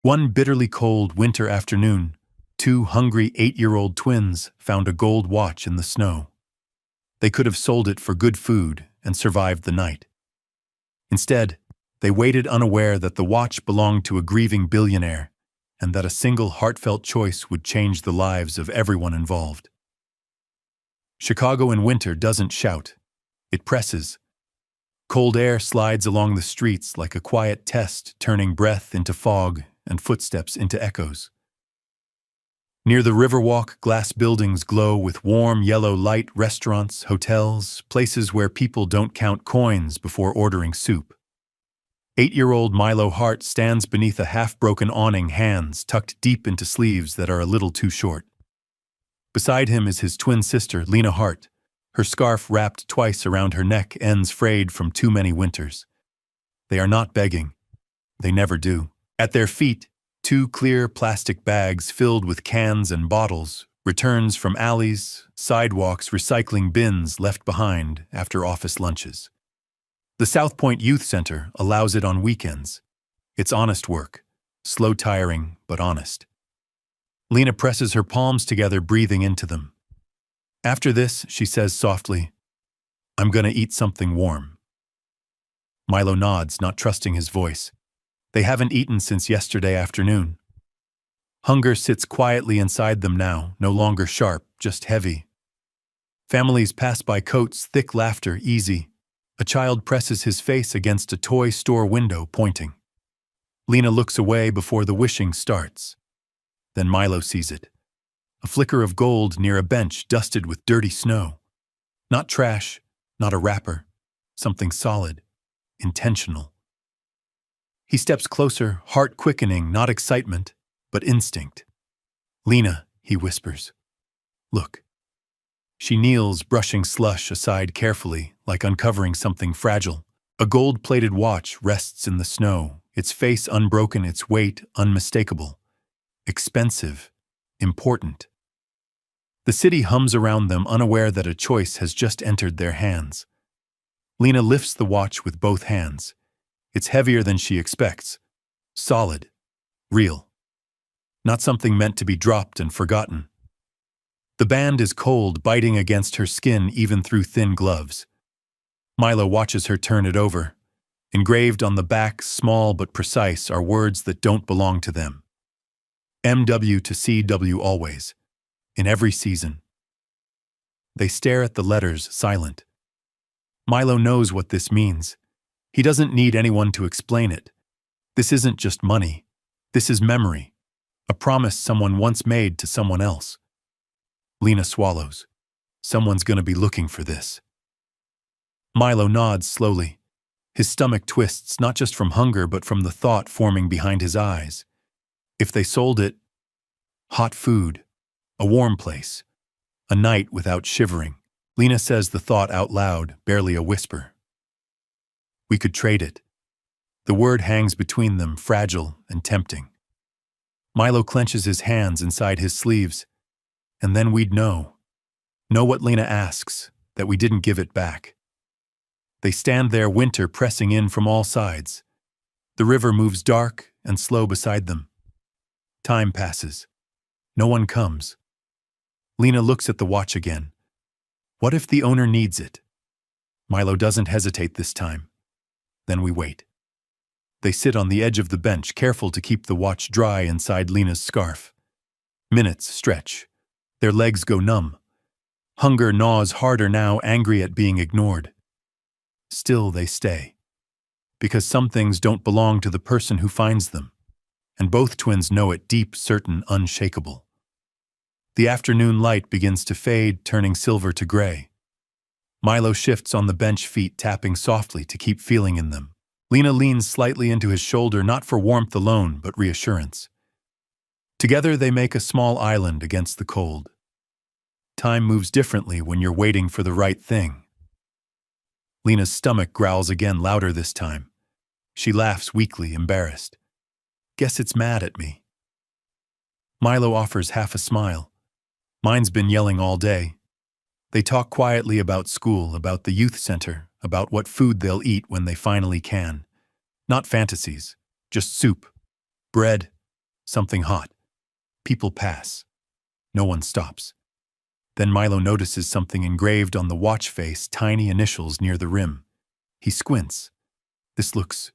One bitterly cold winter afternoon, two hungry 8-year-old twins found a gold watch in the snow. They could have sold it for good food and survived the night. Instead, they waited unaware that the watch belonged to a grieving billionaire and that a single heartfelt choice would change the lives of everyone involved. Chicago in winter doesn't shout. It presses. Cold air slides along the streets like a quiet test, turning breath into fog and footsteps into echoes. Near the Riverwalk, glass buildings glow with warm yellow light, restaurants, hotels, places where people don't count coins before ordering soup. 8-year-old Milo Hart stands beneath a half-broken awning, hands tucked deep into sleeves that are a little too short. Beside him is his twin sister, Lena Hart, her scarf wrapped twice around her neck, ends frayed from too many winters. They are not begging. They never do. At their feet, two clear plastic bags filled with cans and bottles, returns from alleys, sidewalks, recycling bins left behind after office lunches. The South Point Youth Center allows it on weekends. It's honest work, slow tiring, but honest. Lena presses her palms together, breathing into them. After this, she says softly, "I'm gonna eat something warm." Milo nods, not trusting his voice. They haven't eaten since yesterday afternoon. Hunger sits quietly inside them now, no longer sharp, just heavy. Families pass by, coats, thick laughter, easy. A child presses his face against a toy store window, pointing. Lena looks away before the wishing starts. Then Milo sees it. A flicker of gold near a bench dusted with dirty snow. Not trash, not a wrapper. Something solid, intentional. He steps closer, heart quickening, not excitement, but instinct. "Lena," he whispers. "Look." She kneels, brushing slush aside carefully, like uncovering something fragile. A gold-plated watch rests in the snow, its face unbroken, its weight unmistakable. Expensive, important. The city hums around them, unaware that a choice has just entered their hands. Lena lifts the watch with both hands. It's heavier than she expects. Solid. Real. Not something meant to be dropped and forgotten. The band is cold, biting against her skin even through thin gloves. Milo watches her turn it over. Engraved on the back, small but precise, are words that don't belong to them. MW to CW always. In every season. They stare at the letters, silent. Milo knows what this means. He doesn't need anyone to explain it. This isn't just money. This is memory. A promise someone once made to someone else. Lena swallows. Someone's gonna be looking for this. Milo nods slowly. His stomach twists, not just from hunger, but from the thought forming behind his eyes. If they sold it, hot food, a warm place, a night without shivering. Lena says the thought out loud, barely a whisper. We could trade it. The word hangs between them, fragile and tempting. Milo clenches his hands inside his sleeves. And then we'd know. Know what Lena asks, that we didn't give it back. They stand there, winter pressing in from all sides. The river moves dark and slow beside them. Time passes. No one comes. Lena looks at the watch again. What if the owner needs it? Milo doesn't hesitate this time. Then we wait. They sit on the edge of the bench, careful to keep the watch dry inside Lena's scarf. Minutes stretch. Their legs go numb. Hunger gnaws harder now, angry at being ignored. Still they stay. Because some things don't belong to the person who finds them. And both twins know it, deep, certain, unshakable. The afternoon light begins to fade, turning silver to gray. Milo shifts on the bench, feet tapping softly to keep feeling in them. Lena leans slightly into his shoulder, not for warmth alone, but reassurance. Together they make a small island against the cold. Time moves differently when you're waiting for the right thing. Lena's stomach growls again, louder this time. She laughs weakly, embarrassed. Guess it's mad at me. Milo offers half a smile. Mine's been yelling all day. They talk quietly about school, about the youth center, about what food they'll eat when they finally can. Not fantasies, just soup, bread, something hot. People pass. No one stops. Then Milo notices something engraved on the watch face, tiny initials near the rim. He squints. This looks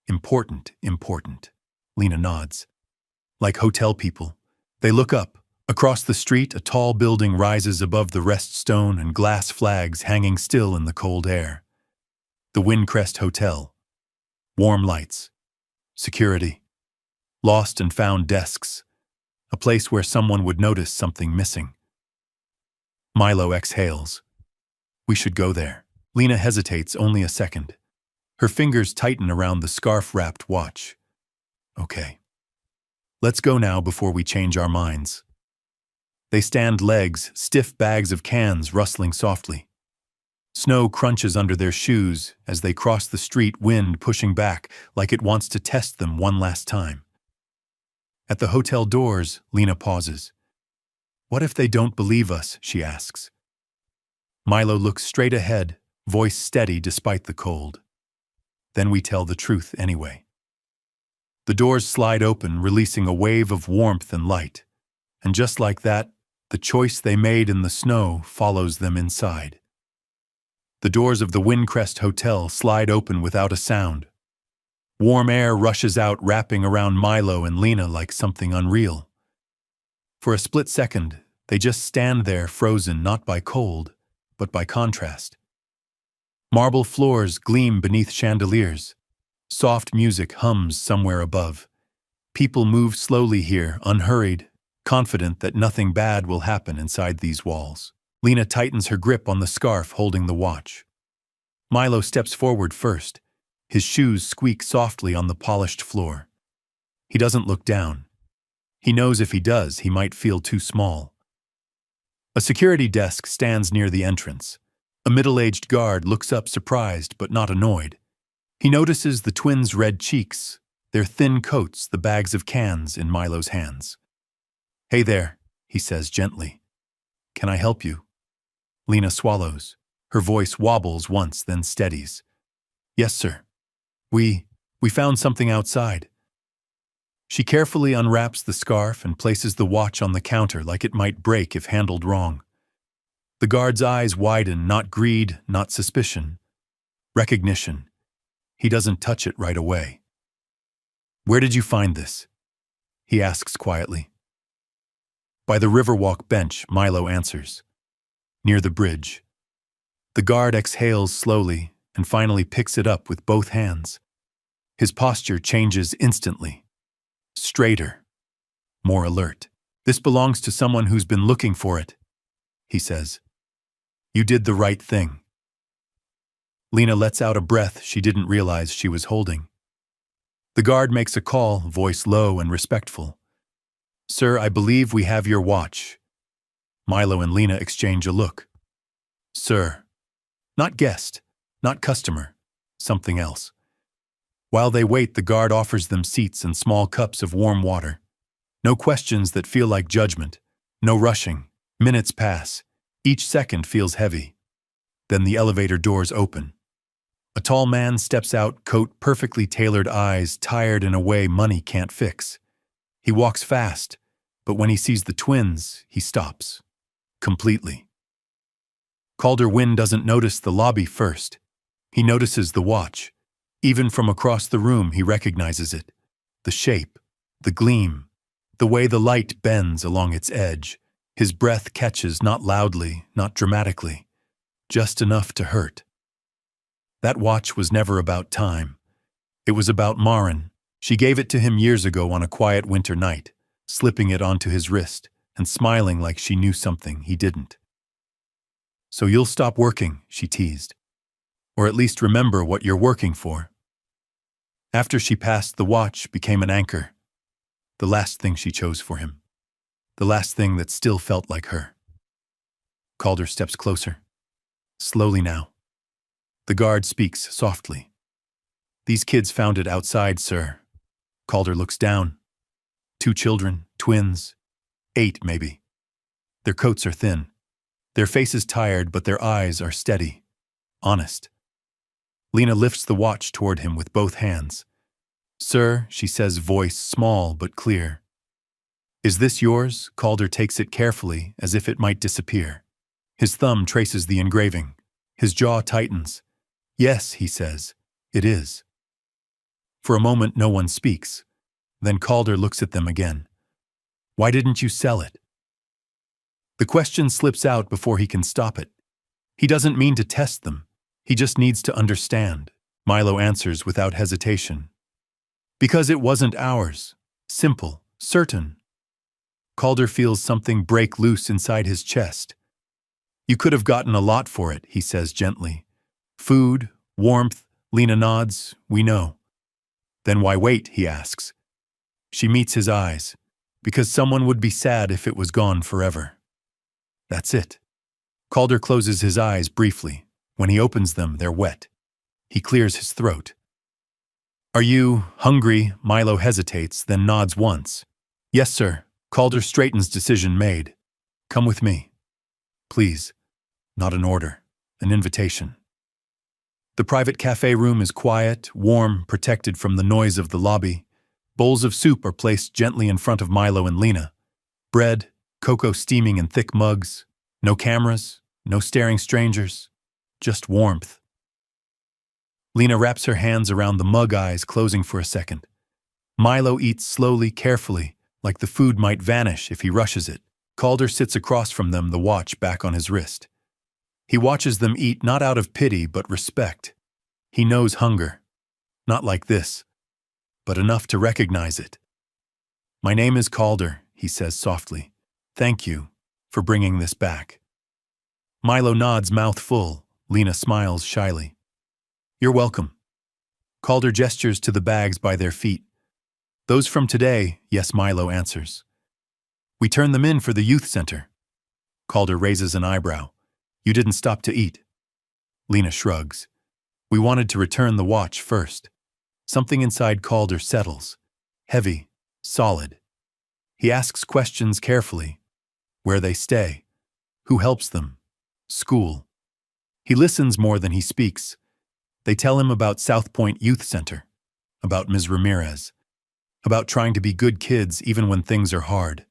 important, important. Lena nods. Like hotel people. They look up. Across the street, a tall building rises above the rest stone and glass flags hanging still in the cold air. The Windcrest Hotel. Warm lights. Security. Lost and found desks. A place where someone would notice something missing. Milo exhales. We should go there. Lena hesitates only a second. Her fingers tighten around the scarf-wrapped watch. Okay. Let's go now before we change our minds. They stand legs, stiff bags of cans rustling softly. Snow crunches under their shoes as they cross the street, wind pushing back like it wants to test them one last time. At the hotel doors, Lena pauses. What if they don't believe us, she asks. Milo looks straight ahead, voice steady despite the cold. Then we tell the truth anyway. The doors slide open, releasing a wave of warmth and light. And just like that, the choice they made in the snow follows them inside. The doors of the Windcrest Hotel slide open without a sound. Warm air rushes out, wrapping around Milo and Lena like something unreal. For a split second, they just stand there, frozen not by cold, but by contrast. Marble floors gleam beneath chandeliers. Soft music hums somewhere above. People move slowly here, unhurried, confident that nothing bad will happen inside these walls. Lena tightens her grip on the scarf holding the watch. Milo steps forward first. His shoes squeak softly on the polished floor. He doesn't look down. He knows if he does, he might feel too small. A security desk stands near the entrance. A middle-aged guard looks up surprised but not annoyed. He notices the twins' red cheeks, their thin coats, the bags of cans in Milo's hands. Hey there, he says gently. Can I help you? Lena swallows. Her voice wobbles once, then steadies. Yes, sir. We found something outside. She carefully unwraps the scarf and places the watch on the counter like it might break if handled wrong. The guard's eyes widen, not greed, not suspicion. Recognition. He doesn't touch it right away. Where did you find this? He asks quietly. By the Riverwalk bench, Milo answers. Near the bridge. The guard exhales slowly and finally picks it up with both hands. His posture changes instantly. Straighter. More alert. This belongs to someone who's been looking for it, he says. You did the right thing. Lena lets out a breath she didn't realize she was holding. The guard makes a call, voice low and respectful. Sir, I believe we have your watch. Milo and Lena exchange a look. Sir. Not guest, not customer, something else. While they wait, the guard offers them seats and small cups of warm water. No questions that feel like judgment. No rushing. Minutes pass. Each second feels heavy. Then the elevator doors open. A tall man steps out, coat perfectly tailored, eyes tired in a way money can't fix. He walks fast, but when he sees the twins, he stops. Completely. Calder Wynn doesn't notice the lobby first. He notices the watch. Even from across the room, he recognizes it. The shape, the gleam, the way the light bends along its edge. His breath catches, not loudly, not dramatically, just enough to hurt. That watch was never about time. It was about Marin. She gave it to him years ago on a quiet winter night, slipping it onto his wrist and smiling like she knew something he didn't. So you'll stop working, she teased. Or at least remember what you're working for. After she passed, the watch became an anchor. The last thing she chose for him. The last thing that still felt like her. Calder steps closer. Slowly now. The guard speaks softly. These kids found it outside, sir. Calder looks down. 2 children, twins, 8 maybe. Their coats are thin. Their faces tired, but their eyes are steady, honest. Lena lifts the watch toward him with both hands. Sir, she says, voice small but clear, Is this yours? Calder takes it carefully, as if it might disappear. His thumb traces the engraving. His jaw tightens. Yes, he says, it is. For a moment, no one speaks. Then Calder looks at them again. Why didn't you sell it? The question slips out before he can stop it. He doesn't mean to test them. He just needs to understand. Milo answers without hesitation. Because it wasn't ours. Simple, certain. Calder feels something break loose inside his chest. You could have gotten a lot for it, he says gently. Food, warmth, Lena nods, we know. Then why wait, he asks. She meets his eyes. Because someone would be sad if it was gone forever. That's it. Calder closes his eyes briefly. When he opens them, they're wet. He clears his throat. Are you hungry? Milo hesitates, then nods once. Yes, sir. Calder straightens, decision made. Come with me. Please. Not an order. An invitation. The private cafe room is quiet, warm, protected from the noise of the lobby. Bowls of soup are placed gently in front of Milo and Lena. Bread, cocoa steaming in thick mugs. No cameras, no staring strangers. Just warmth. Lena wraps her hands around the mug, eyes closing for a second. Milo eats slowly, carefully, like the food might vanish if he rushes it. Calder sits across from them, the watch back on his wrist. He watches them eat not out of pity but respect. He knows hunger. Not like this, but enough to recognize it. My name is Calder, he says softly. Thank you for bringing this back. Milo nods, mouth full. Lena smiles shyly. You're welcome. Calder gestures to the bags by their feet. Those from today, yes, Milo answers. We turn them in for the youth center. Calder raises an eyebrow. You didn't stop to eat. Lena shrugs. We wanted to return the watch first. Something inside Calder settles. Heavy, solid. He asks questions carefully. Where they stay. Who helps them. School. He listens more than he speaks. They tell him about South Point Youth Center. About Ms. Ramirez. About trying to be good kids even when things are hard.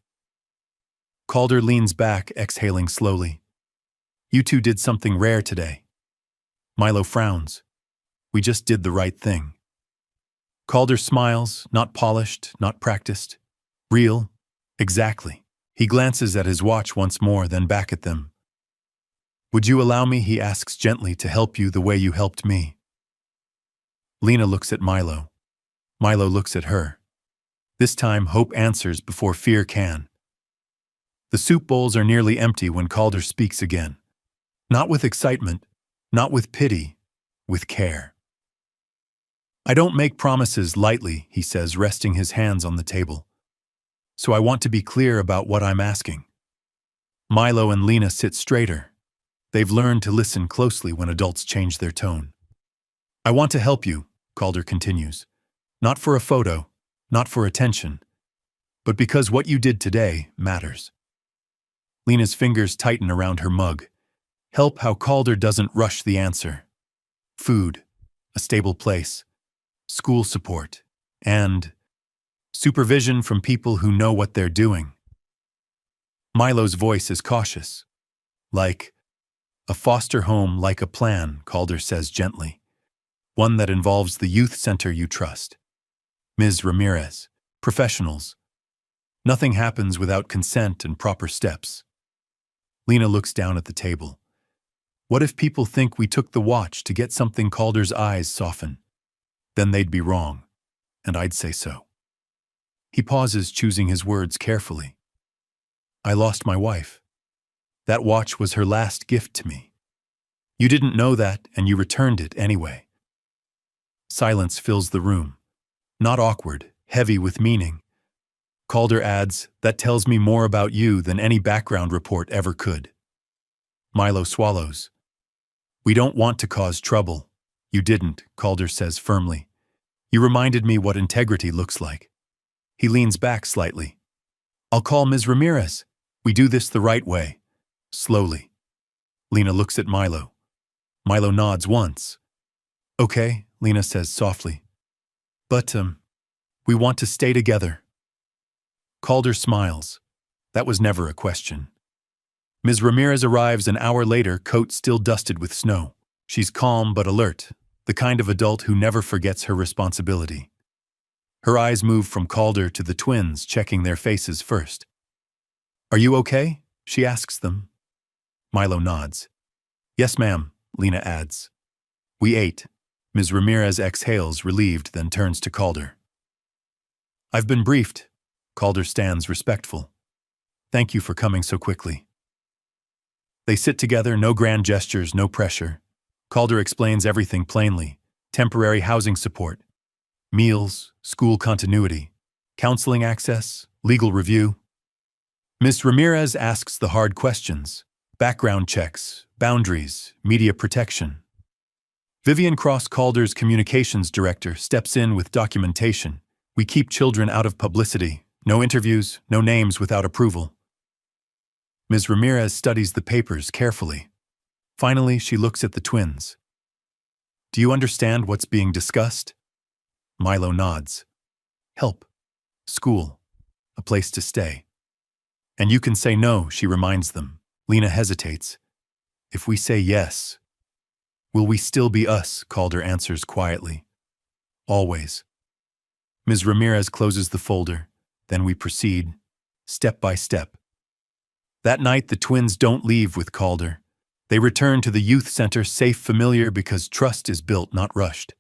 Calder leans back, exhaling slowly. You two did something rare today. Milo frowns. We just did the right thing. Calder smiles, not polished, not practiced. Real. Exactly. He glances at his watch once more, then back at them. Would you allow me, he asks gently, to help you the way you helped me? Lena looks at Milo. Milo looks at her. This time, hope answers before fear can. The soup bowls are nearly empty when Calder speaks again. Not with excitement, not with pity, with care. I don't make promises lightly, he says, resting his hands on the table. So I want to be clear about what I'm asking. Milo and Lena sit straighter. They've learned to listen closely when adults change their tone. I want to help you, Calder continues. Not for a photo, not for attention, but because what you did today matters. Lena's fingers tighten around her mug. Help how Calder doesn't rush the answer. Food, a stable place, school support, and supervision from people who know what they're doing. Milo's voice is cautious. Like a foster home, like a plan, Calder says gently. One that involves the youth center you trust. Ms. Ramirez, professionals. Nothing happens without consent and proper steps. Lena looks down at the table. What if people think we took the watch to get something? Calder's eyes soften. Then they'd be wrong, and I'd say so. He pauses, choosing his words carefully. I lost my wife. That watch was her last gift to me. You didn't know that, and you returned it anyway. Silence fills the room. Not awkward, heavy with meaning. Calder adds, that tells me more about you than any background report ever could. Milo swallows. We don't want to cause trouble. You didn't, Calder says firmly. You reminded me what integrity looks like. He leans back slightly. I'll call Ms. Ramirez. We do this the right way. Slowly. Lena looks at Milo. Milo nods once. Okay, Lena says softly. But, we want to stay together. Calder smiles. That was never a question. Ms. Ramirez arrives an hour later, coat still dusted with snow. She's calm but alert, the kind of adult who never forgets her responsibility. Her eyes move from Calder to the twins, checking their faces first. "Are you okay?" she asks them. Milo nods. "Yes, ma'am," Lena adds. "We ate." Ms. Ramirez exhales, relieved, then turns to Calder. "I've been briefed." Calder stands respectful. "Thank you for coming so quickly." They sit together, no grand gestures, no pressure. Calder explains everything plainly: temporary housing support, meals, school continuity, counseling access, legal review. Ms. Ramirez asks the hard questions: background checks, boundaries, media protection. Vivian Cross, Calder's communications director, steps in with documentation. "We keep children out of publicity. No interviews, no names without approval." Ms. Ramirez studies the papers carefully. Finally, she looks at the twins. "Do you understand what's being discussed?" Milo nods. "Help. School. A place to stay. And you can say no," she reminds them. Lena hesitates. "If we say yes, will we still be us?" Calder answers quietly. "Always." Ms. Ramirez closes the folder. Then we proceed, step by step. That night, the twins don't leave with Calder. They return to the youth center, safe, familiar, because trust is built, not rushed.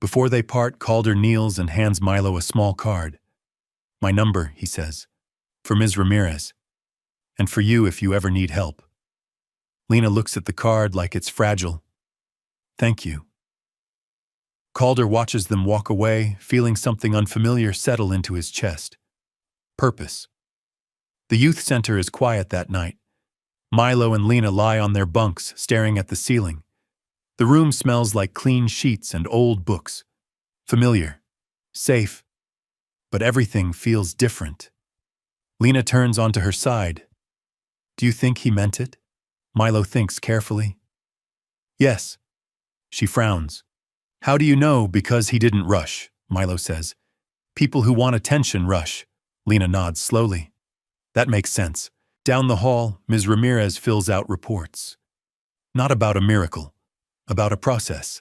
Before they part, Calder kneels and hands Milo a small card. "My number," he says, "for Ms. Ramirez, and for you if you ever need help." Lena looks at the card like it's fragile. "Thank you." Calder watches them walk away, feeling something unfamiliar settle into his chest. Purpose. The youth center is quiet that night. Milo and Lena lie on their bunks, staring at the ceiling. The room smells like clean sheets and old books. Familiar. Safe. But everything feels different. Lena turns onto her side. "Do you think he meant it?" Milo thinks carefully. "Yes." She frowns. "How do you know?" "Because he didn't rush," Milo says. "People who want attention rush." Lena nods slowly. "That makes sense." Down the hall, Ms. Ramirez fills out reports. Not about a miracle, about a process.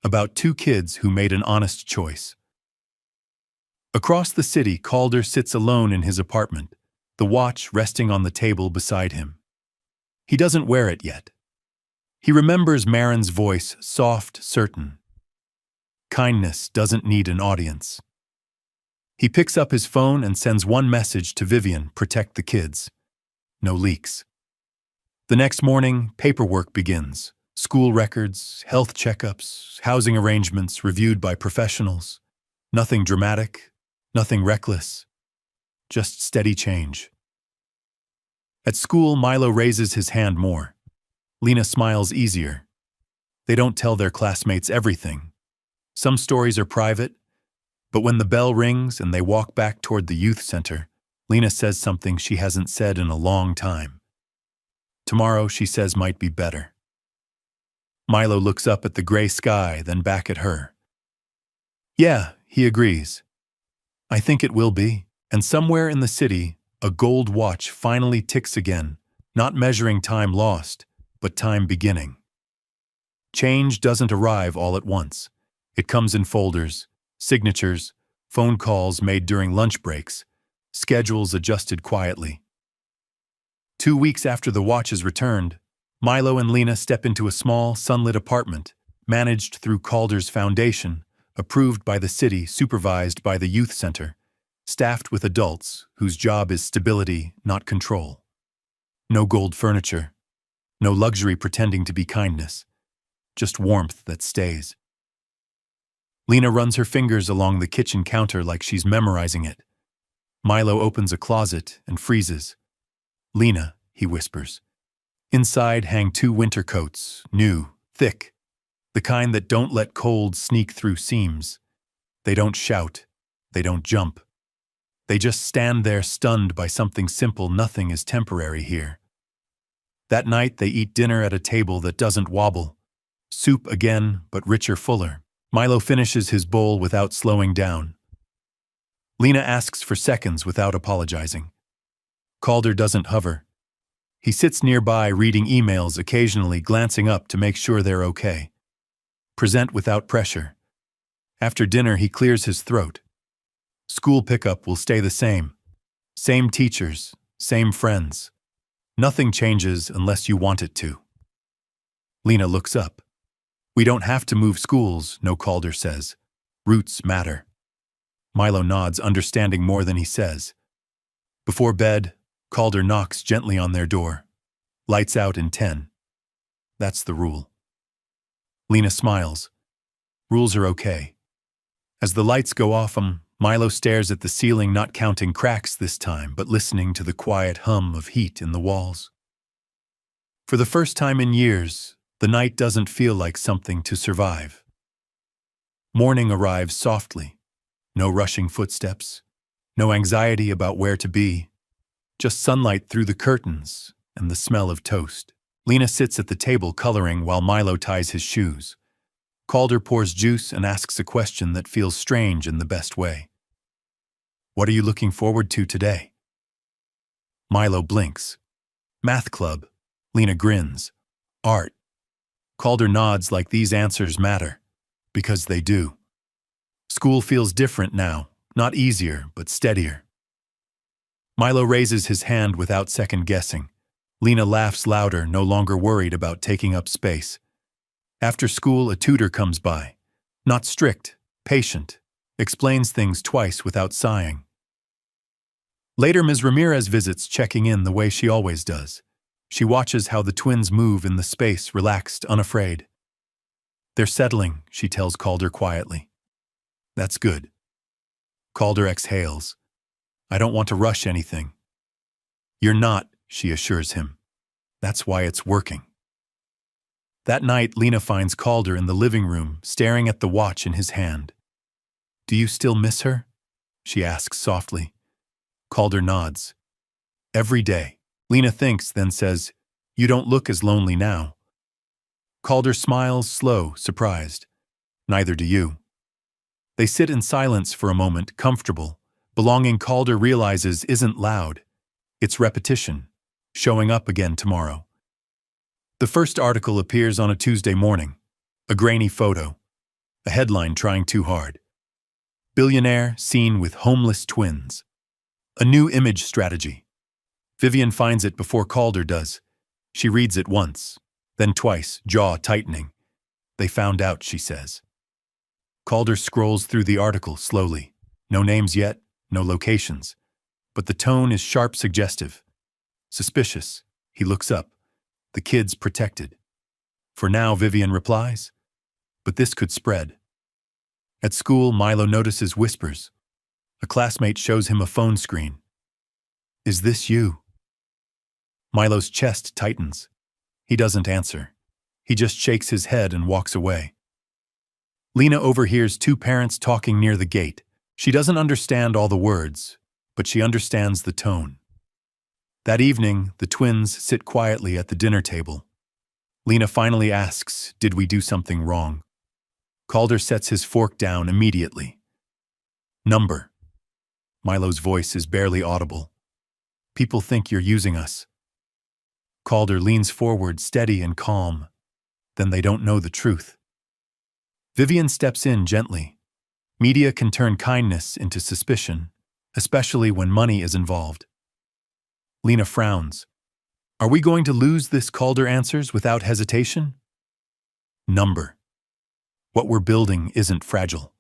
About two kids who made an honest choice. Across the city, Calder sits alone in his apartment, the watch resting on the table beside him. He doesn't wear it yet. He remembers Marin's voice, soft, certain. Kindness doesn't need an audience. He picks up his phone and sends one message to Vivian: "Protect the kids." No leaks. The next morning, paperwork begins. School records, health checkups, housing arrangements reviewed by professionals. Nothing dramatic, nothing reckless. Just steady change. At school, Milo raises his hand more. Lena smiles easier. They don't tell their classmates everything. Some stories are private, but when the bell rings and they walk back toward the youth center, Lena says something she hasn't said in a long time. Tomorrow, she says, might be better. Milo looks up at the gray sky, then back at her. "Yeah," he agrees. "I think it will be." And somewhere in the city, a gold watch finally ticks again, not measuring time lost, but time beginning. Change doesn't arrive all at once. It comes in folders, signatures, phone calls made during lunch breaks, schedules adjusted quietly. 2 weeks after the watch is returned, Milo and Lena step into a small, sunlit apartment, managed through Calder's foundation, approved by the city, supervised by the youth center, staffed with adults whose job is stability, not control. No gold furniture, no luxury pretending to be kindness, just warmth that stays. Lena runs her fingers along the kitchen counter like she's memorizing it. Milo opens a closet and freezes. "Lena," he whispers. Inside hang 2 winter coats, new, thick, the kind that don't let cold sneak through seams. They don't shout. They don't jump. They just stand there stunned by something simple. Nothing is temporary here. That night they eat dinner at a table that doesn't wobble. Soup again, but richer, fuller. Milo finishes his bowl without slowing down. Lena asks for seconds without apologizing. Calder doesn't hover. He sits nearby reading emails, occasionally glancing up to make sure they're okay. Present without pressure. After dinner, he clears his throat. School pickup will stay the same. Same teachers, same friends. Nothing changes unless you want it to. Lena looks up. We don't have to move schools, no, Calder says. Roots matter. Milo nods, understanding more than he says. Before bed, Calder knocks gently on their door. Lights out in 10. That's the rule. Lena smiles. Rules are okay. As the lights go off, Milo stares at the ceiling, not counting cracks this time, but listening to the quiet hum of heat in the walls. For the first time in years, the night doesn't feel like something to survive. Morning arrives softly. No rushing footsteps. No anxiety about where to be. Just sunlight through the curtains and the smell of toast. Lena sits at the table coloring while Milo ties his shoes. Calder pours juice and asks a question that feels strange in the best way. What are you looking forward to today? Milo blinks. Math club. Lena grins. Art. Calder nods like these answers matter. Because they do. School feels different now, not easier, but steadier. Milo raises his hand without second guessing. Lena laughs louder, no longer worried about taking up space. After school, a tutor comes by. Not strict, patient. Explains things twice without sighing. Later, Ms. Ramirez visits, checking in the way she always does. She watches how the twins move in the space, relaxed, unafraid. They're settling, she tells Calder quietly. That's good. Calder exhales. I don't want to rush anything. You're not, she assures him. That's why it's working. That night, Lena finds Calder in the living room, staring at the watch in his hand. Do you still miss her? She asks softly. Calder nods. Every day. Lena thinks, then says, You don't look as lonely now. Calder smiles, slow, surprised. Neither do you. They sit in silence for a moment, comfortable. Belonging, Calder realizes, isn't loud. It's repetition, showing up again tomorrow. The first article appears on a Tuesday morning. A grainy photo. A headline trying too hard. Billionaire seen with homeless twins. A new image strategy. Vivian finds it before Calder does. She reads it once, then twice, jaw tightening. They found out, she says. Calder scrolls through the article slowly. No names yet, no locations. But the tone is sharp, suggestive. Suspicious. He looks up. The kid's protected. For now, Vivian replies. But this could spread. At school, Milo notices whispers. A classmate shows him a phone screen. Is this you? Milo's chest tightens. He doesn't answer. He just shakes his head and walks away. Lena overhears two parents talking near the gate. She doesn't understand all the words, but she understands the tone. That evening, the twins sit quietly at the dinner table. Lena finally asks, Did we do something wrong? Calder sets his fork down immediately. Number. Milo's voice is barely audible. People think you're using us. Calder leans forward, steady and calm. Then they don't know the truth. Vivian steps in gently. Media can turn kindness into suspicion, especially when money is involved. Lena frowns. Are we going to lose this? Calder answers without hesitation. Number. What we're building isn't fragile.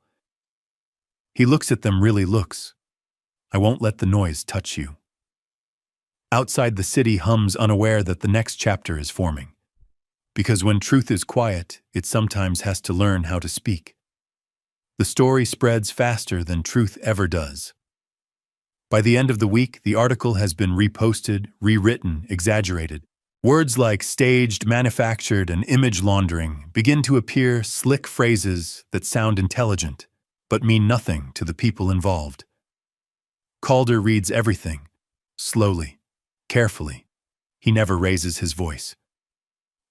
He looks at them, really looks. I won't let the noise touch you. Outside, the city hums, unaware that the next chapter is forming. Because when truth is quiet, it sometimes has to learn how to speak. The story spreads faster than truth ever does. By the end of the week, the article has been reposted, rewritten, exaggerated. Words like staged, manufactured, and image laundering begin to appear, slick phrases that sound intelligent, but mean nothing to the people involved. Calder reads everything, slowly, carefully. He never raises his voice.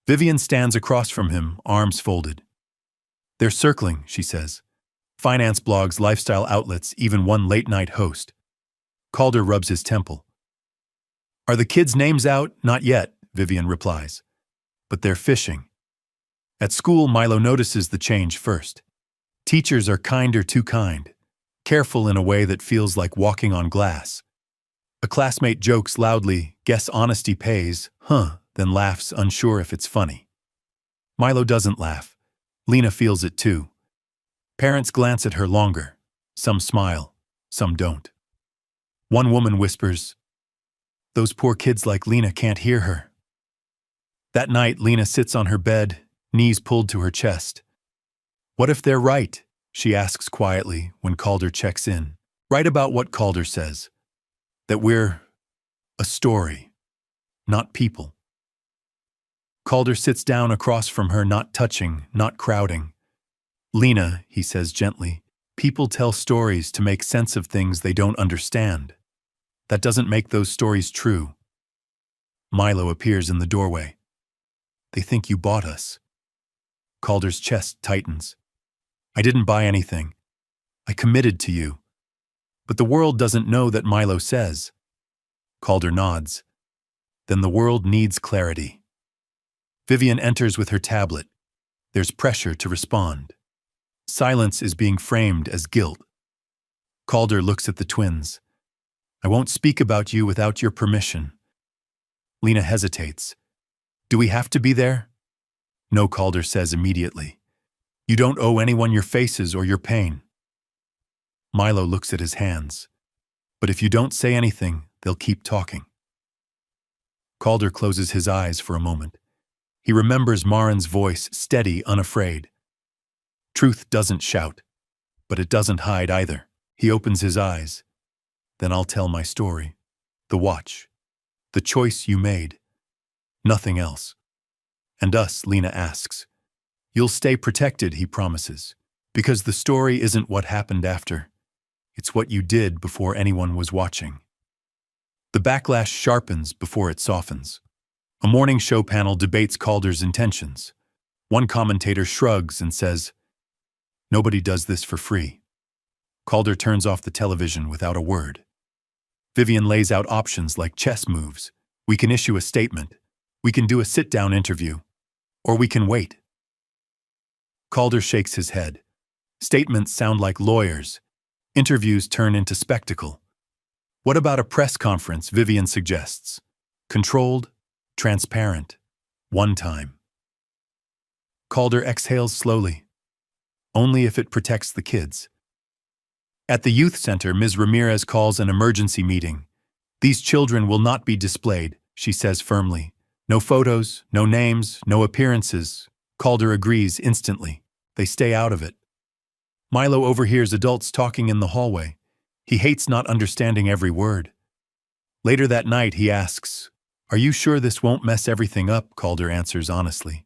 Vivian stands across from him, arms folded. They're circling, she says. finance blogs, lifestyle outlets, even one late-night host. Calder rubs his temple. Are the kids' names out? Not yet, Vivian replies. But they're fishing. At school, Milo notices the change first. Teachers are kinder, too kind, careful in a way that feels like walking on glass. A classmate jokes loudly, guess honesty pays, then laughs, unsure if it's funny. Milo doesn't laugh. Lena feels it too. Parents glance at her longer. Some smile, some don't. One woman whispers, "Those poor kids like Lena can't hear her." That night, Lena sits on her bed, knees pulled to her chest. What if they're right? She asks quietly when Calder checks in. Right about what Calder says. That we're a story, not people. Calder sits down across from her, not touching, not crowding. Lena, he says gently, people tell stories to make sense of things they don't understand. That doesn't make those stories true. Milo appears in the doorway. They think you bought us. Calder's chest tightens. I didn't buy anything. I committed to you. But the world doesn't know that, Milo says. Calder nods. Then the world needs clarity. Vivian enters with her tablet. There's pressure to respond. Silence is being framed as guilt. Calder looks at the twins. I won't speak about you without your permission. Lena hesitates. Do we have to be there? No, Calder says immediately. You don't owe anyone your faces or your pain. Milo looks at his hands. But if you don't say anything, they'll keep talking. Calder closes his eyes for a moment. He remembers Marin's voice, steady, unafraid. Truth doesn't shout, but it doesn't hide either. He opens his eyes. Then I'll tell my story. The watch. The choice you made. Nothing else. And us, Lena asks. You'll stay protected, he promises. Because the story isn't what happened after. It's what you did before anyone was watching. The backlash sharpens before it softens. A morning show panel debates Calder's intentions. One commentator shrugs and says, nobody does this for free. Calder turns off the television without a word. Vivian lays out options like chess moves. We can issue a statement. We can do a sit-down interview. Or we can wait. Calder shakes his head. Statements sound like lawyers. Interviews turn into spectacle. What about a press conference, Vivian suggests? Controlled, transparent, one time. Calder exhales slowly. Only if it protects the kids. At the youth center, Ms. Ramirez calls an emergency meeting. These children will not be displayed, she says firmly. No photos, no names, no appearances. Calder agrees instantly. They stay out of it. Milo overhears adults talking in the hallway. He hates not understanding every word. Later that night, he asks, are you sure this won't mess everything up? Calder answers honestly.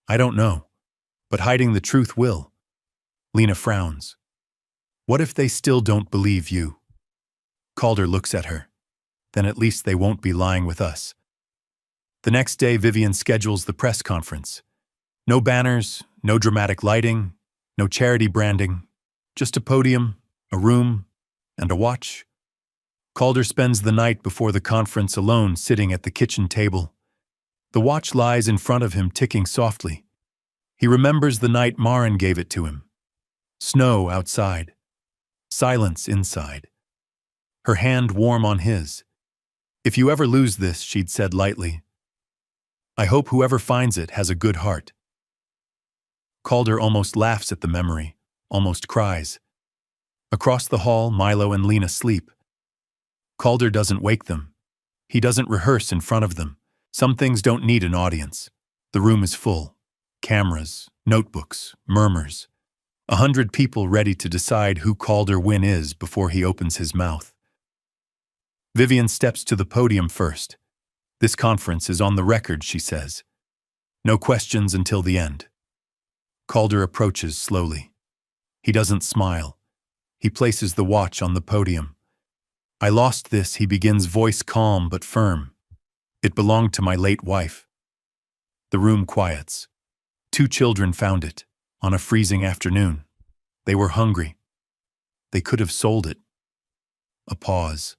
I don't know, but hiding the truth will. Lena frowns. What if they still don't believe you? Calder looks at her. Then at least they won't be lying with us. The next day, Vivian schedules the press conference. No banners, no dramatic lighting, no charity branding, just a podium, a room, and a watch. Calder spends the night before the conference alone, sitting at the kitchen table. The watch lies in front of him, ticking softly. He remembers the night Marin gave it to him. Snow outside. Silence inside. Her hand warm on his. If you ever lose this, she'd said lightly. I hope whoever finds it has a good heart. Calder almost laughs at the memory, almost cries. Across the hall, Milo and Lena sleep. Calder doesn't wake them. He doesn't rehearse in front of them. Some things don't need an audience. The room is full. Cameras, notebooks, murmurs. 100 people ready to decide who Calder Wynn is before he opens his mouth. Vivian steps to the podium first. This conference is on the record, she says. No questions until the end. Calder approaches slowly. He doesn't smile. He places the watch on the podium. I lost this, he begins, voice calm but firm. It belonged to my late wife. The room quiets. 2 children found it, on a freezing afternoon. They were hungry. They could have sold it. A pause.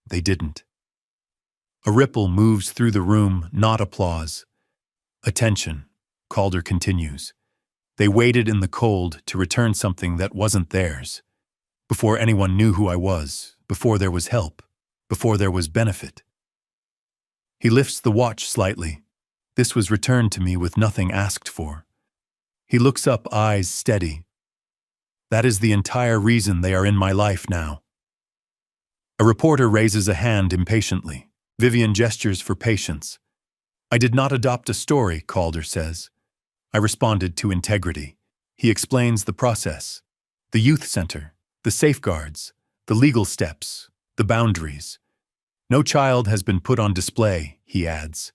They didn't. A ripple moves through the room, not applause. Attention, Calder continues. They waited in the cold to return something that wasn't theirs. Before anyone knew who I was, before there was help, before there was benefit. He lifts the watch slightly. This was returned to me with nothing asked for. He looks up, eyes steady. That is the entire reason they are in my life now. A reporter raises a hand impatiently. Vivian gestures for patience. I did not adopt a story, Calder says. I responded to integrity. He explains the process. The youth center, the safeguards, the legal steps, the boundaries. No child has been put on display, he adds.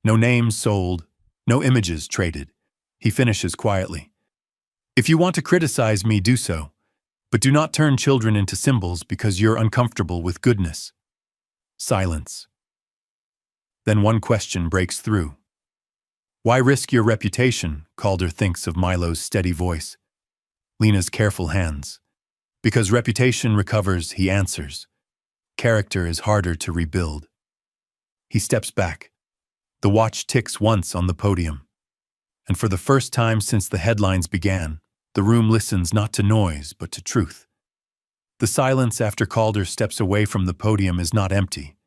No names sold, no images traded. He finishes quietly. If you want to criticize me, do so. But do not turn children into symbols because you're uncomfortable with goodness. Silence. Then one question breaks through. Why risk your reputation? Calder thinks of Milo's steady voice. Lena's careful hands. Because reputation recovers, he answers. Character is harder to rebuild. He steps back. The watch ticks once on the podium. And for the first time since the headlines began, the room listens not to noise, but to truth. The silence after Calder steps away from the podium is not empty.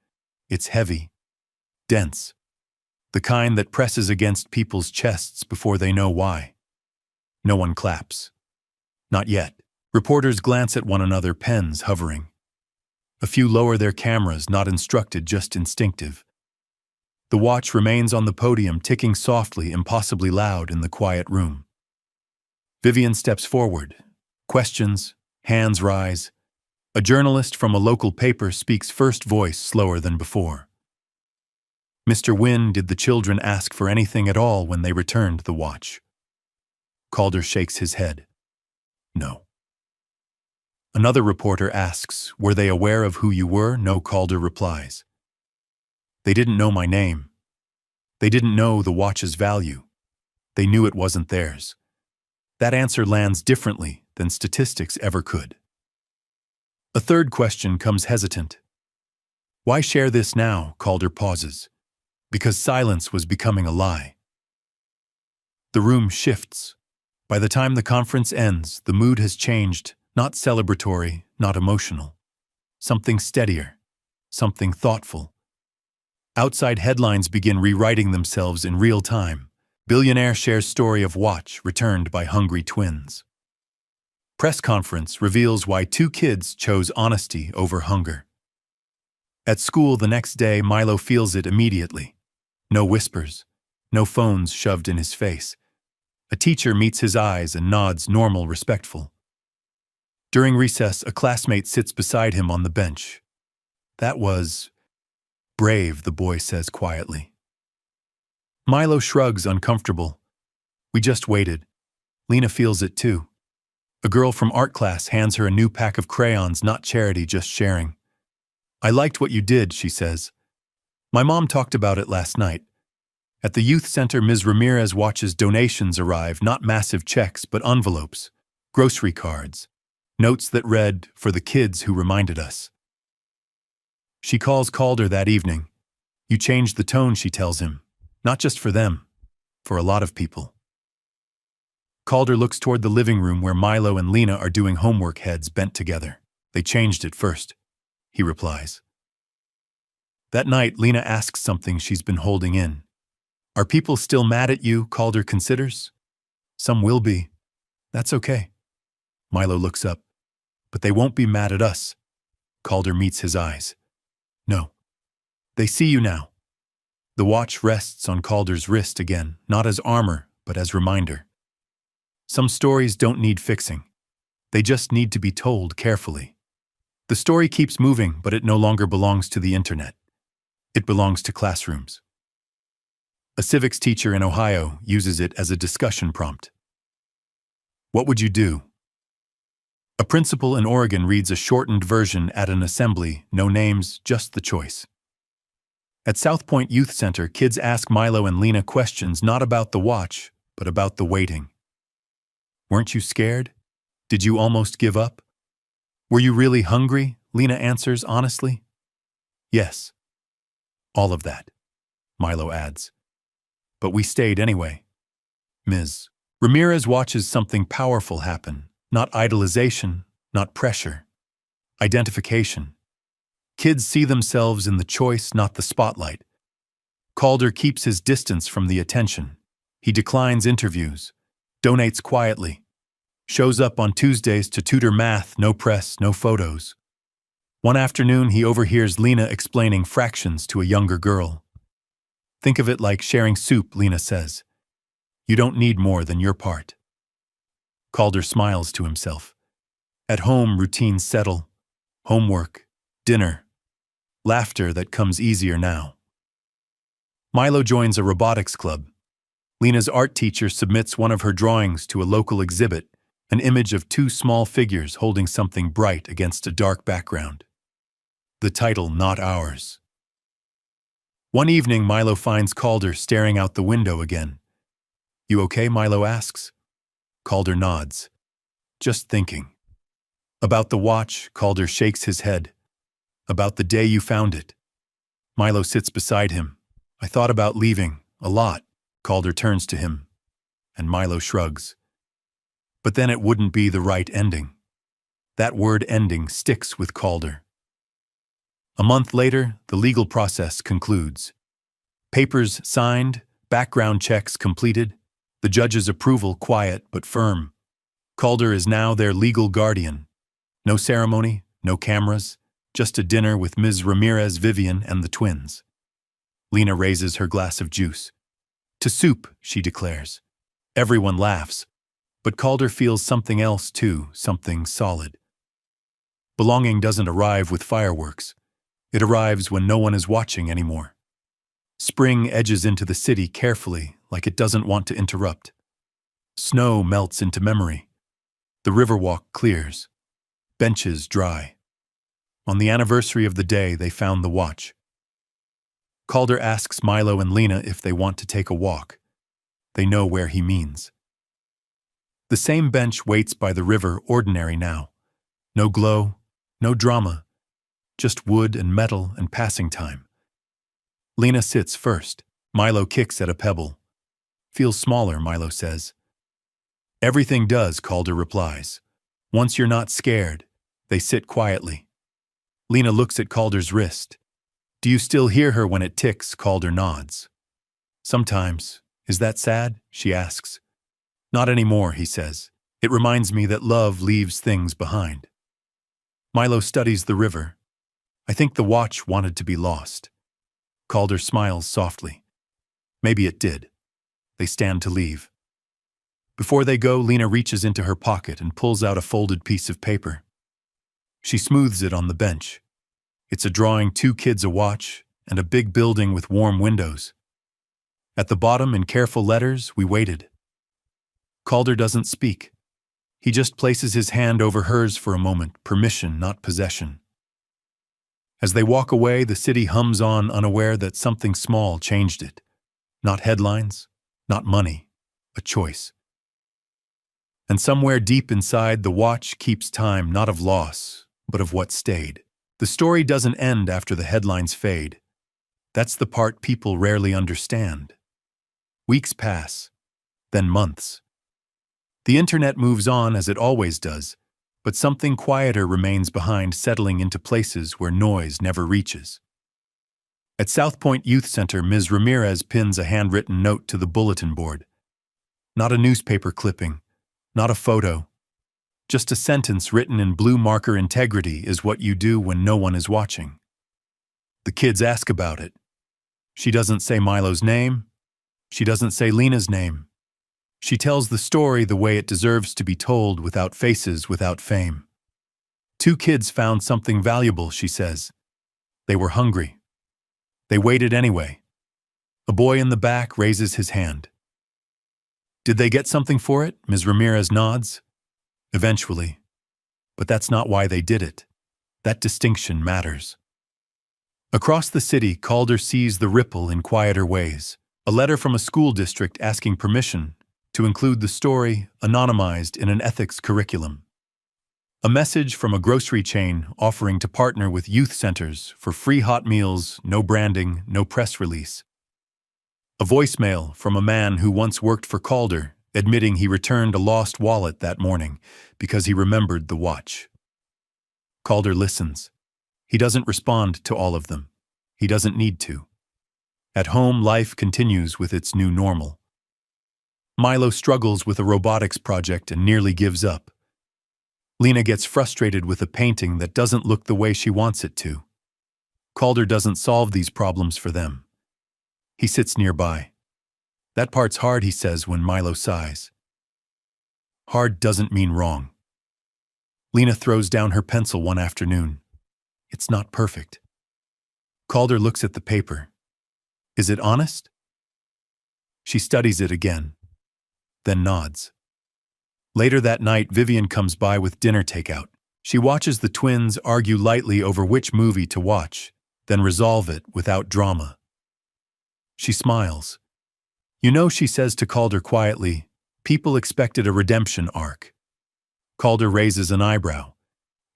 It's heavy, dense, the kind that presses against people's chests before they know why. No one claps. Not yet. Reporters glance at one another, pens hovering. A few lower their cameras, not instructed, just instinctive. The watch remains on the podium, ticking softly, impossibly loud in the quiet room. Vivian steps forward. Questions, hands rise. A journalist from a local paper speaks first, voice slower than before. Mr. Wynne, did the children ask for anything at all when they returned the watch? Calder shakes his head. No. Another reporter asks, were they aware of who you were? No, Calder replies. They didn't know my name. They didn't know the watch's value. They knew it wasn't theirs. That answer lands differently than statistics ever could. A third question comes hesitant. Why share this now? Calder pauses. Because silence was becoming a lie. The room shifts. By the time the conference ends, the mood has changed, not celebratory, not emotional. Something steadier, something thoughtful. Outside headlines begin rewriting themselves in real time. Billionaire shares story of watch returned by hungry twins. Press conference reveals why two kids chose honesty over hunger. At school the next day, Milo feels it immediately. No whispers, no phones shoved in his face. A teacher meets his eyes and nods, normal, respectful. During recess, a classmate sits beside him on the bench. That was brave, the boy says quietly. Milo shrugs, uncomfortable. We just waited. Lena feels it too. A girl from art class hands her a new pack of crayons, not charity, just sharing. I liked what you did, she says. My mom talked about it last night. At the youth center, Ms. Ramirez watches donations arrive, not massive checks, but envelopes, grocery cards, notes that read, for the kids who reminded us. She calls Calder that evening. You changed the tone, she tells him. Not just for them, for a lot of people. Calder looks toward the living room where Milo and Lena are doing homework, heads bent together. They changed it first, he replies. That night, Lena asks something she's been holding in. Are people still mad at you? Calder considers. Some will be. That's okay. Milo looks up. But they won't be mad at us. Calder meets his eyes. No. They see you now. The watch rests on Calder's wrist again, not as armor, but as reminder. Some stories don't need fixing. They just need to be told carefully. The story keeps moving, but it no longer belongs to the internet. It belongs to classrooms. A civics teacher in Ohio uses it as a discussion prompt. What would you do? A principal in Oregon reads a shortened version at an assembly, no names, just the choice. At South Point Youth Center, kids ask Milo and Lena questions not about the watch, but about the waiting. Weren't you scared? Did you almost give up? Were you really hungry? Lena answers honestly. Yes. All of that, Milo adds. But we stayed anyway. Ms. Ramirez watches something powerful happen. Not idolization, not pressure. Identification. Kids see themselves in the choice, not the spotlight. Calder keeps his distance from the attention. He declines interviews, donates quietly, shows up on Tuesdays to tutor math, no press, no photos. One afternoon, he overhears Lena explaining fractions to a younger girl. Think of it like sharing soup, Lena says. You don't need more than your part. Calder smiles to himself. At home, routines settle. Homework, dinner, laughter that comes easier now. Milo joins a robotics club. Lena's art teacher submits one of her drawings to a local exhibit, an image of two small figures holding something bright against a dark background. The title, Not Ours. One evening, Milo finds Calder staring out the window again. You okay? Milo asks. Calder nods. Just thinking. About the watch, Calder shakes his head. About the day you found it. Milo sits beside him. I thought about leaving, a lot. Calder turns to him, and Milo shrugs. But then it wouldn't be the right ending. That word ending sticks with Calder. A month later, the legal process concludes. Papers signed, background checks completed, the judge's approval quiet but firm. Calder is now their legal guardian. No ceremony, no cameras, just a dinner with Ms. Ramirez, Vivian, and the twins. Lena raises her glass of juice. To soup, she declares. Everyone laughs, but Calder feels something else too, something solid. Belonging doesn't arrive with fireworks. It arrives when no one is watching anymore. Spring edges into the city carefully, like it doesn't want to interrupt. Snow melts into memory. The riverwalk clears. Benches dry. On the anniversary of the day they found the watch. Calder asks Milo and Lena if they want to take a walk. They know where he means. The same bench waits by the river, ordinary now. No glow, no drama, just wood and metal and passing time. Lena sits first. Milo kicks at a pebble. Feels smaller, Milo says. Everything does, Calder replies. Once you're not scared, they sit quietly. Lena looks at Calder's wrist. Do you still hear her when it ticks? Calder nods. Sometimes. Is that sad? She asks. Not anymore, he says. It reminds me that love leaves things behind. Milo studies the river. I think the watch wanted to be lost. Calder smiles softly. Maybe it did. They stand to leave. Before they go, Lena reaches into her pocket and pulls out a folded piece of paper. She smooths it on the bench. It's a drawing, 2 kids, a watch, and a big building with warm windows. At the bottom, in careful letters, we waited. Calder doesn't speak. He just places his hand over hers for a moment, permission, not possession. As they walk away, the city hums on, unaware that something small changed it. Not headlines, not money, a choice. And somewhere deep inside, the watch keeps time, not of loss, but of what stayed. The story doesn't end after the headlines fade. That's the part people rarely understand. Weeks pass, then months. The internet moves on as it always does, but something quieter remains behind, settling into places where noise never reaches. At South Point Youth Center, Ms. Ramirez pins a handwritten note to the bulletin board. Not a newspaper clipping, not a photo. Just a sentence written in blue marker. Integrity is what you do when no one is watching. The kids ask about it. She doesn't say Milo's name. She doesn't say Lena's name. She tells the story the way it deserves to be told, without faces, without fame. 2 kids found something valuable, she says. They were hungry. They waited anyway. A boy in the back raises his hand. Did they get something for it? Ms. Ramirez nods. Eventually. But that's not why they did it. That distinction matters. Across the city, Calder sees the ripple in quieter ways. A letter from a school district asking permission to include the story, anonymized, in an ethics curriculum. A message from a grocery chain offering to partner with youth centers for free hot meals, no branding, no press release. A voicemail from a man who once worked for Calder, admitting he returned a lost wallet that morning because he remembered the watch. Calder listens. He doesn't respond to all of them. He doesn't need to. At home, life continues with its new normal. Milo struggles with a robotics project and nearly gives up. Lena gets frustrated with a painting that doesn't look the way she wants it to. Calder doesn't solve these problems for them. He sits nearby. That part's hard, he says when Milo sighs. Hard doesn't mean wrong. Lena throws down her pencil one afternoon. It's not perfect. Calder looks at the paper. Is it honest? She studies it again, then nods. Later that night, Vivian comes by with dinner takeout. She watches the twins argue lightly over which movie to watch, then resolve it without drama. She smiles. You know, she says to Calder quietly, people expected a redemption arc. Calder raises an eyebrow,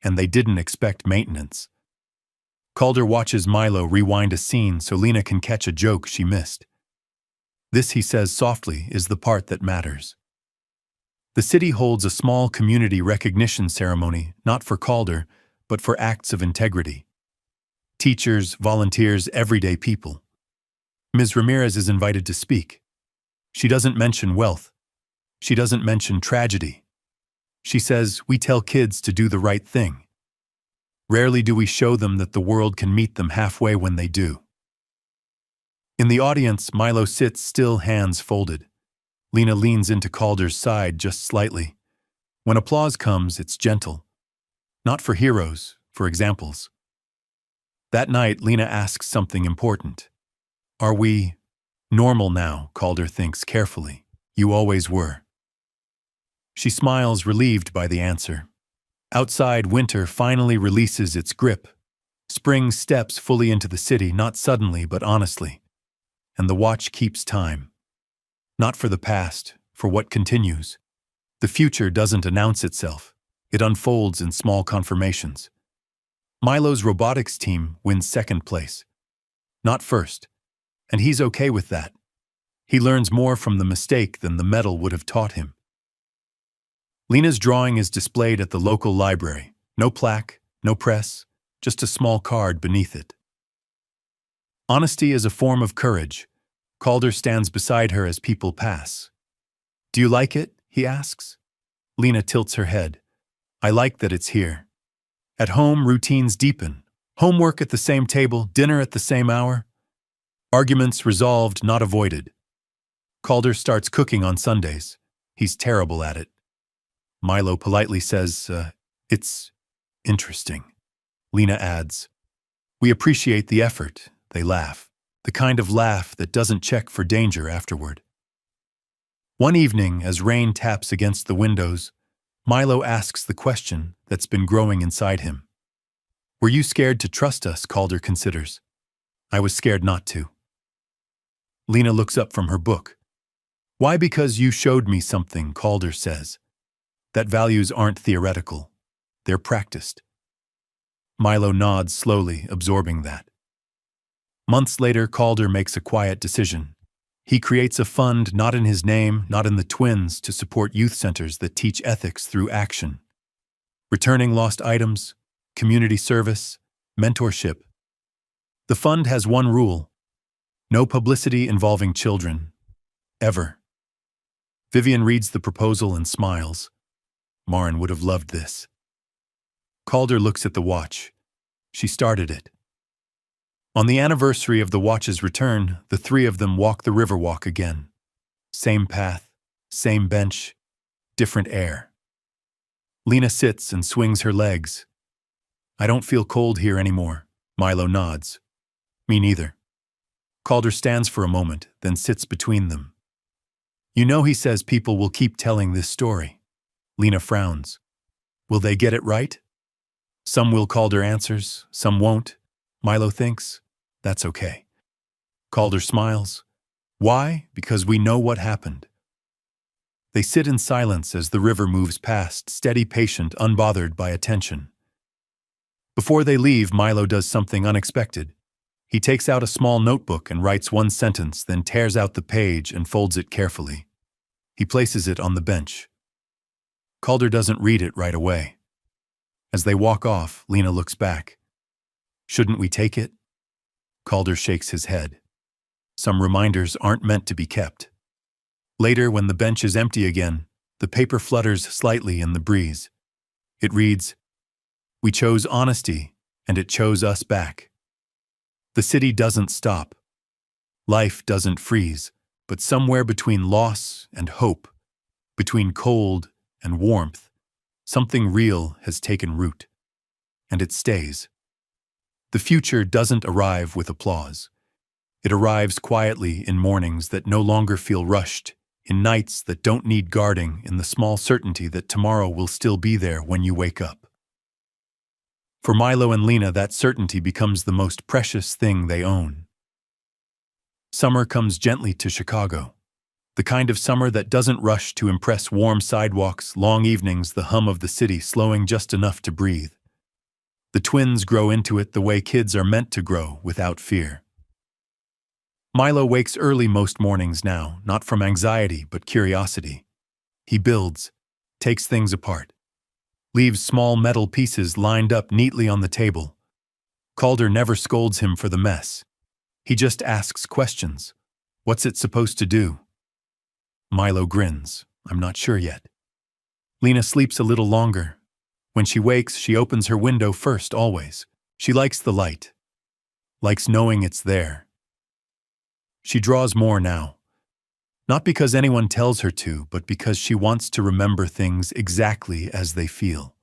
and they didn't expect maintenance. Calder watches Milo rewind a scene so Lena can catch a joke she missed. This, he says softly, is the part that matters. The city holds a small community recognition ceremony, not for Calder, but for acts of integrity. Teachers, volunteers, everyday people. Ms. Ramirez is invited to speak. She doesn't mention wealth. She doesn't mention tragedy. She says, we tell kids to do the right thing. Rarely do we show them that the world can meet them halfway when they do. In the audience, Milo sits still, hands folded. Lena leans into Calder's side just slightly. When applause comes, it's gentle. Not for heroes, for examples. That night, Lena asks something important. Are we normal now? Calder thinks carefully. You always were. She smiles, relieved by the answer. Outside, winter finally releases its grip. Spring steps fully into the city, not suddenly, but honestly. And the watch keeps time. Not for the past, for what continues. The future doesn't announce itself. It unfolds in small confirmations. Milo's robotics team wins second place. Not first. And he's okay with that. He learns more from the mistake than the medal would have taught him. Lena's drawing is displayed at the local library. No plaque, no press, just a small card beneath it. Honesty is a form of courage. Calder stands beside her as people pass. Do you like it? He asks. Lena tilts her head. I like that it's here. At home, routines deepen. Homework at the same table, dinner at the same hour. Arguments resolved, not avoided. Calder starts cooking on Sundays. He's terrible at it. Milo politely says, it's interesting. Lena adds, we appreciate the effort. They laugh. The kind of laugh that doesn't check for danger afterward. One evening, as rain taps against the windows, Milo asks the question that's been growing inside him. Were you scared to trust us? Calder considers. I was scared not to. Lena looks up from her book. Why? Because you showed me something, Calder says. That values aren't theoretical. They're practiced. Milo nods slowly, absorbing that. Months later, Calder makes a quiet decision. He creates a fund not in his name, not in the twins, to support youth centers that teach ethics through action. Returning lost items, community service, mentorship. The fund has one rule: no publicity involving children. Ever. Vivian reads the proposal and smiles. Maren would have loved this. Calder looks at the watch. She started it. On the anniversary of the watch's return, the three of them walk the Riverwalk again. Same path, same bench, different air. Lena sits and swings her legs. I don't feel cold here anymore. Milo nods. Me neither. Calder stands for a moment, then sits between them. You know, he says, people will keep telling this story. Lena frowns. Will they get it right? Some will, Calder answers. Some won't. Milo thinks. That's okay. Calder smiles. Why? Because we know what happened. They sit in silence as the river moves past, steady, patient, unbothered by attention. Before they leave, Milo does something unexpected. He takes out a small notebook and writes one sentence, then tears out the page and folds it carefully. He places it on the bench. Calder doesn't read it right away. As they walk off, Lena looks back. Shouldn't we take it? Calder shakes his head. Some reminders aren't meant to be kept. Later, when the bench is empty again, the paper flutters slightly in the breeze. It reads, "We chose honesty, and it chose us back." The city doesn't stop. Life doesn't freeze, but somewhere between loss and hope, between cold and warmth, something real has taken root. And it stays. The future doesn't arrive with applause. It arrives quietly in mornings that no longer feel rushed, in nights that don't need guarding, in the small certainty that tomorrow will still be there when you wake up. For Milo and Lena, that certainty becomes the most precious thing they own. Summer comes gently to Chicago. The kind of summer that doesn't rush to impress, warm sidewalks, long evenings, the hum of the city slowing just enough to breathe. The twins grow into it the way kids are meant to grow, without fear. Milo wakes early most mornings now, not from anxiety but curiosity. He builds, takes things apart, leaves small metal pieces lined up neatly on the table. Calder never scolds him for the mess. He just asks questions. What's it supposed to do? Milo grins. I'm not sure yet. Lena sleeps a little longer. When she wakes, she opens her window first, always. She likes the light. Likes knowing it's there. She draws more now. Not because anyone tells her to, but because she wants to remember things exactly as they feel.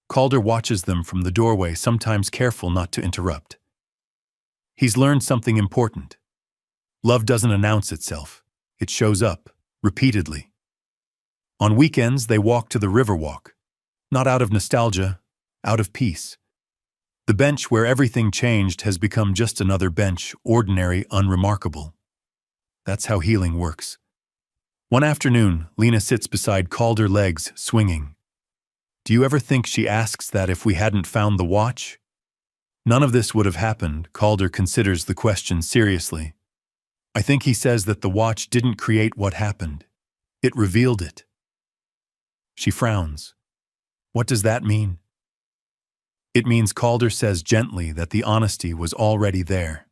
Calder watches them from the doorway, sometimes careful not to interrupt. He's learned something important. Love doesn't announce itself. It shows up, repeatedly. On weekends, they walk to the Riverwalk. Not out of nostalgia, out of peace. The bench where everything changed has become just another bench, ordinary, unremarkable. That's how healing works. One afternoon, Lena sits beside Calder, legs swinging. Do you ever think she asks that if we hadn't found the watch? None of this would have happened. Calder considers the question seriously. I think he says that the watch didn't create what happened. It revealed it. She frowns. What does that mean? It means, Calder says gently, that the honesty was already there.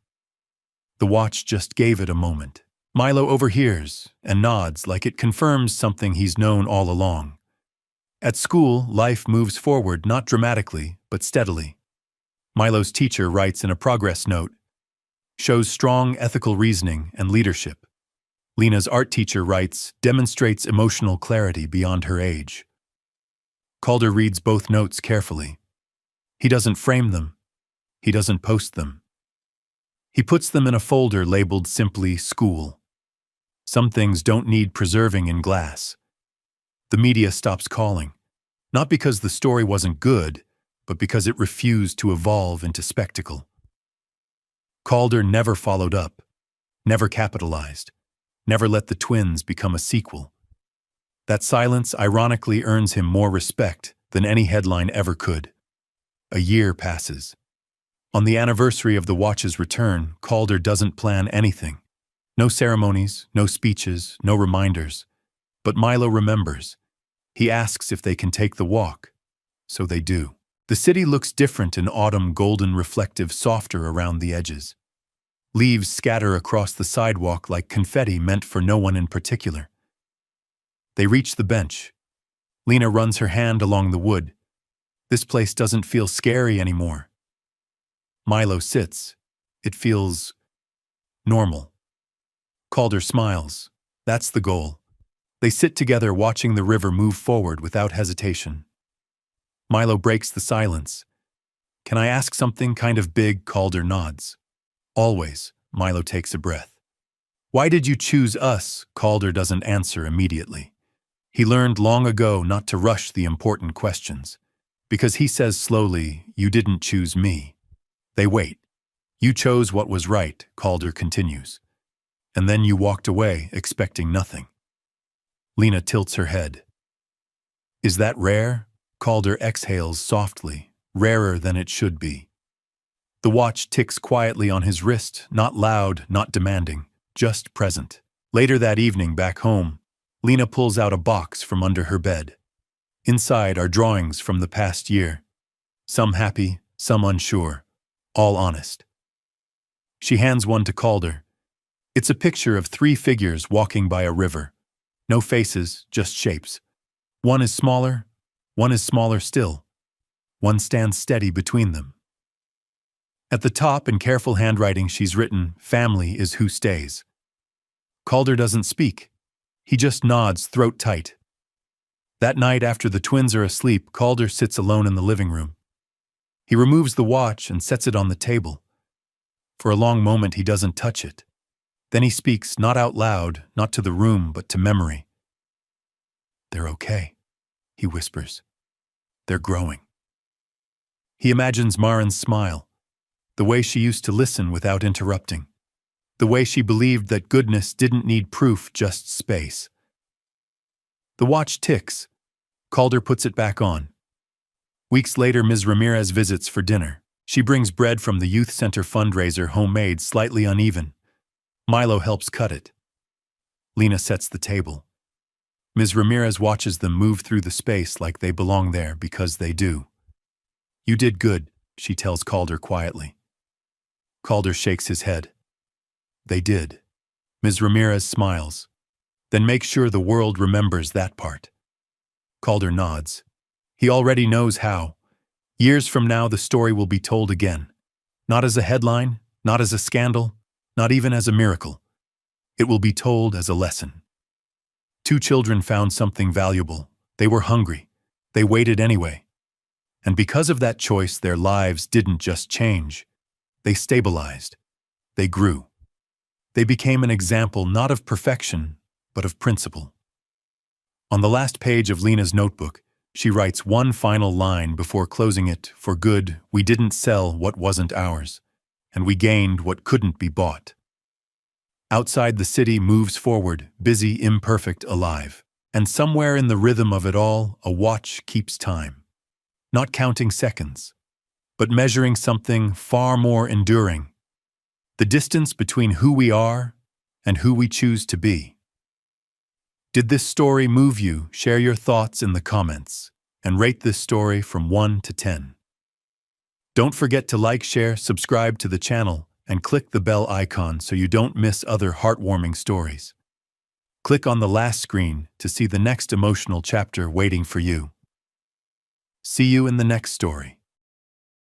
The watch just gave it a moment. Milo overhears and nods like it confirms something he's known all along. At school, life moves forward, not dramatically, but steadily. Milo's teacher writes in a progress note, shows strong ethical reasoning and leadership. Lena's art teacher writes, demonstrates emotional clarity beyond her age. Calder reads both notes carefully. He doesn't frame them. He doesn't post them. He puts them in a folder labeled simply school. Some things don't need preserving in glass. The media stops calling, not because the story wasn't good, but because it refused to evolve into spectacle. Calder never followed up, never capitalized, never let the twins become a sequel. That silence ironically earns him more respect than any headline ever could. A year passes. On the anniversary of the watch's return, Calder doesn't plan anything. No ceremonies, no speeches, no reminders. But Milo remembers. He asks if they can take the walk. So they do. The city looks different in autumn, golden, reflective, softer around the edges. Leaves scatter across the sidewalk like confetti meant for no one in particular. They reach the bench. Lena runs her hand along the wood. This place doesn't feel scary anymore. Milo sits. It feels normal. Calder smiles. That's the goal. They sit together, watching the river move forward without hesitation. Milo breaks the silence. Can I ask something kind of big? Calder nods. Always. Milo takes a breath. Why did you choose us? Calder doesn't answer immediately. He learned long ago not to rush the important questions. Because he says slowly, you didn't choose me. They wait. You chose what was right, Calder continues. And then you walked away, expecting nothing. Lena tilts her head. Is that rare? Calder exhales softly, rarer than it should be. The watch ticks quietly on his wrist, not loud, not demanding, just present. Later that evening, back home, Lena pulls out a box from under her bed. Inside are drawings from the past year. Some happy, some unsure, all honest. She hands one to Calder. It's a picture of 3 figures walking by a river. No faces, just shapes. One is smaller still. One stands steady between them. At the top, in careful handwriting, she's written, "Family is who stays." Calder doesn't speak. He just nods, throat tight. That night, after the twins are asleep, Calder sits alone in the living room. He removes the watch and sets it on the table. For a long moment, he doesn't touch it. Then he speaks, not out loud, not to the room, but to memory. "They're okay," he whispers. "They're growing." He imagines Marin's smile, the way she used to listen without interrupting, the way she believed that goodness didn't need proof, just space. The watch ticks. Calder puts it back on. Weeks later, Ms. Ramirez visits for dinner. She brings bread from the youth center fundraiser, homemade, slightly uneven. Milo helps cut it. Lena sets the table. Ms. Ramirez watches them move through the space like they belong there, because they do. "You did good," she tells Calder quietly. Calder shakes his head. "They did." Ms. Ramirez smiles. "Then make sure the world remembers that part." Calder nods. He already knows how. Years from now, the story will be told again. Not as a headline, not as a scandal, not even as a miracle. It will be told as a lesson. 2 children found something valuable. They were hungry. They waited anyway. And because of that choice, their lives didn't just change. They stabilized. They grew. They became an example not of perfection, but of principle. On the last page of Lena's notebook, she writes one final line before closing it for good. "We didn't sell what wasn't ours, and we gained what couldn't be bought." Outside, the city moves forward, busy, imperfect, alive. And somewhere in the rhythm of it all, a watch keeps time. Not counting seconds, but measuring something far more enduring. The distance between who we are and who we choose to be. Did this story move you? Share your thoughts in the comments and rate this story from 1 to 10. Don't forget to like, share, subscribe to the channel, and click the bell icon so you don't miss other heartwarming stories. Click on the last screen to see the next emotional chapter waiting for you. See you in the next story.